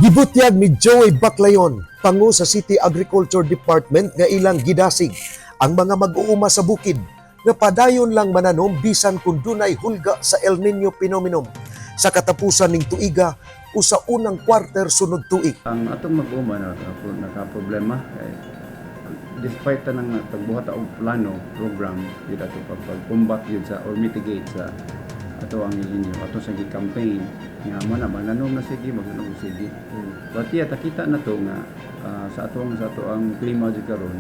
Gibutyag ni Joey Baclayon, pangu sa City Agriculture Department nga ilang gidasig ang mga mag-uuma sa bukid nga padayon lang mananom bisan kung dunay hulga sa El Nino phenomenon sa katapusan ning tuiga o sa unang quarter sunod tuig. Ang atong mag-uma na naka-problema kay despite tanang pagbuhat og plano program yun ato pag-combat yun sa or mitigate sa ato ang ilinyo ato sa campaign nga mo na mananom na sige magnanom sige. But kita na to nga sa ato ang klima jud karon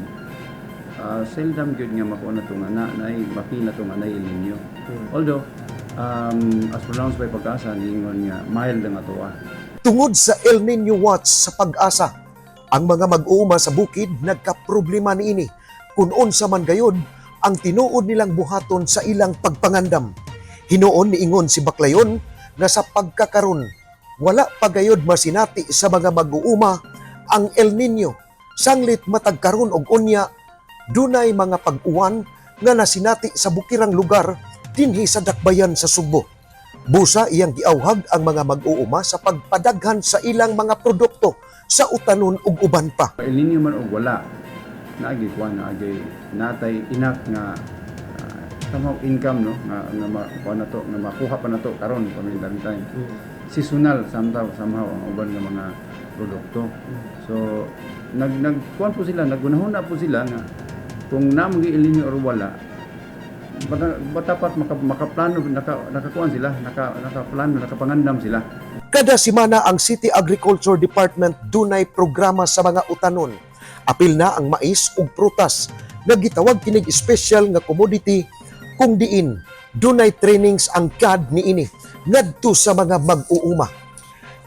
seldom gyud nga makuha na to nga naay mapina to nga naay ilinyo. Although as pronounced by Pag-asa ningon nga mild ang ato Tungod sa El Nino Watch sa Pag-asa, ang mga mag-uuma sa bukid nagkaproblema niini kung unsa man gayud ang tinuod nilang buhaton sa ilang pagpangandam. Hinuon niingon si Baclayon na sa pagkakaron wala pa gayud masinati sa mga mag-uuma ang El Nino. Sanglit matag karon og unya dunay mga pag-uwan nga nasinati sa bukirang lugar dinhi sa dakbayan sa Subo. Busa iyang giawhag ang mga mag-uuma sa pagpadaghan sa ilang mga produkto sa utanon ug uban pa. El Nino man og wala naagi kuan naagi natay enough nga somehow income no nga makuha na to nga makuha pa na to karon pamindang time. Seasonal somehow ang uban nga mga produkto. So nagkuan po sila, nagunahuna po sila nga kung namang El Nino or wala batapat makaplano nakakuan sila nakaplano nakapangandam sila. Kada semana ang City Agriculture Department dunay programa sa mga utanon. Apil na ang mais ug prutas nga gitawag kinig special nga commodity kung diin dunay trainings ang CAD niini ngadto sa mga mag-uuma.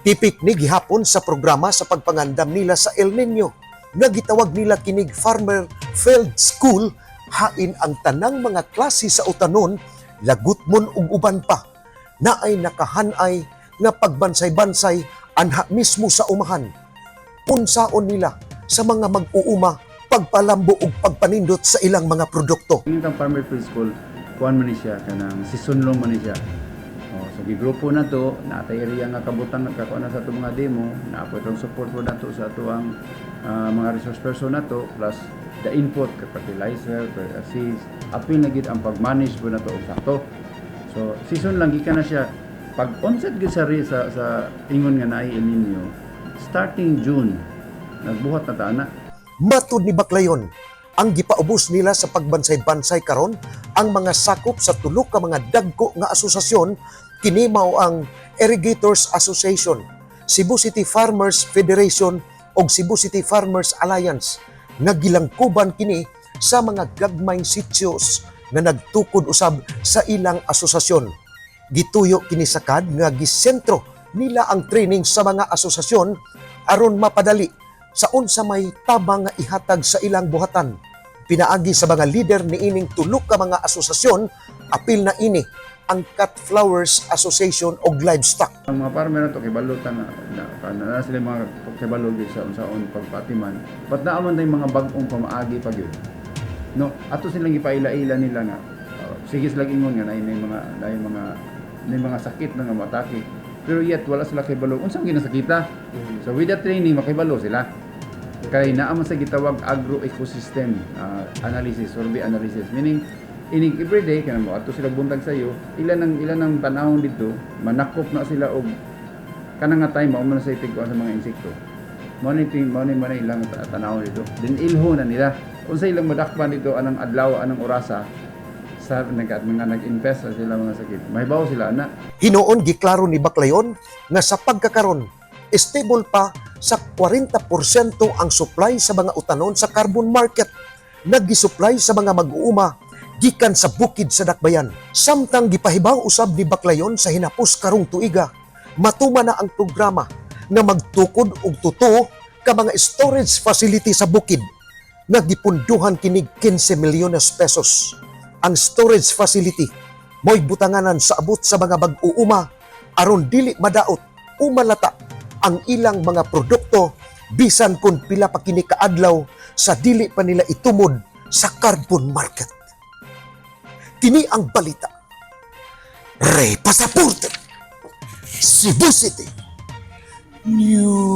Tipik ni gihapon sa programa sa pagpangandam nila sa El Nino nga gitawag nila kinig Farmer Field School. Hain ang tanang mga klase sa utanon, lagutmon ug uban pa. Naay nakahanay nga pagbansay-bansay anha mismo sa umahan. Unsaon nila sa mga mag-uuma pagpalambo ug pagpanindot sa ilang mga produkto. Ang Farmer Field School, kuan man siya kanang seasonal man siya. So gigrupo na to, natay area nga kabutan nagkakuan na sa ato mga demo, naapoy tong support po nato sa ato ang mga resource person nato plus the input kay fertilizer, assist, apil na gid ang pag-manage po nato og sakto. So season lang gikan na siya pag onset gid sa ingon nga naay El Nino starting June nagbuhat na ta na. Matud ni Baclayon, ang gipaubos nila sa pagbansay-bansay karon ang mga sakop sa tulo ka mga dagko nga asosasyon kini mao ang Irrigators Association, Cebu City Farmers Federation ug Cebu City Farmers Alliance nga gilangkuban kini sa mga gagmayng sityos nga nagtukod usab sa ilang asosasyon. Gituyo kini sa CAD nga gisentro nila ang training sa mga asosasyon aron mapadali sa unsa may tabang nga ihatag sa ilang buhatan. Pinaagi sa mga leader niining tulo ka mga asosasyon, apil na ini ang Cut Flowers Association og Livestock. Ang mga farmer na to kay balutan na sila mga kabalog sa unsaon pagpatiman. But naaman tay mga bag-ong pamaagi pa gyud. No, ato silang ipaila-ila nila nga sige sila ingon nga nay mga sakit na nga matake. Pero yet wala sila kay balog. Unsang ginasakita? So with that training makibalo sila. Kay naaman sa gitawag agro-ecosystem analysis, survey analysis. Meaning ining everyday kana mo ato sila buntag sa iyo ilan ang tanawon dito manakop na sila og kanang nga time mao man sa itigwa sa mga insekto monitoring ilang tanawon dito din ilho na nila unsa ilang madakpan dito anang adlaw anang orasa sa mga nag-invest sa sila mga sakit mahibaw sila na. Hinuon giklaro ni Baclayon nga sa pagkakaron stable pa sa 40% ang supply sa mga utanon sa carbon market naggi-supply sa mga mag-uuma gikan sa bukid sa dakbayan. Samtang gipahibaw usab ni Baclayon sa hinapos karong tuiga, matuma na ang programa na magtukod og tuto ka mga storage facility sa bukid nga gipunduhan kinig 15 milyones pesos. Ang storage facility mo'y butanganan sa abot sa mga mag-uuma aron dili madaot o malata ang ilang mga produkto bisan kung pila pa kini kaadlaw sa dili pa nila itumod sa carbon market. Kini ang balita. Rey Pasaporte, Cebu City News.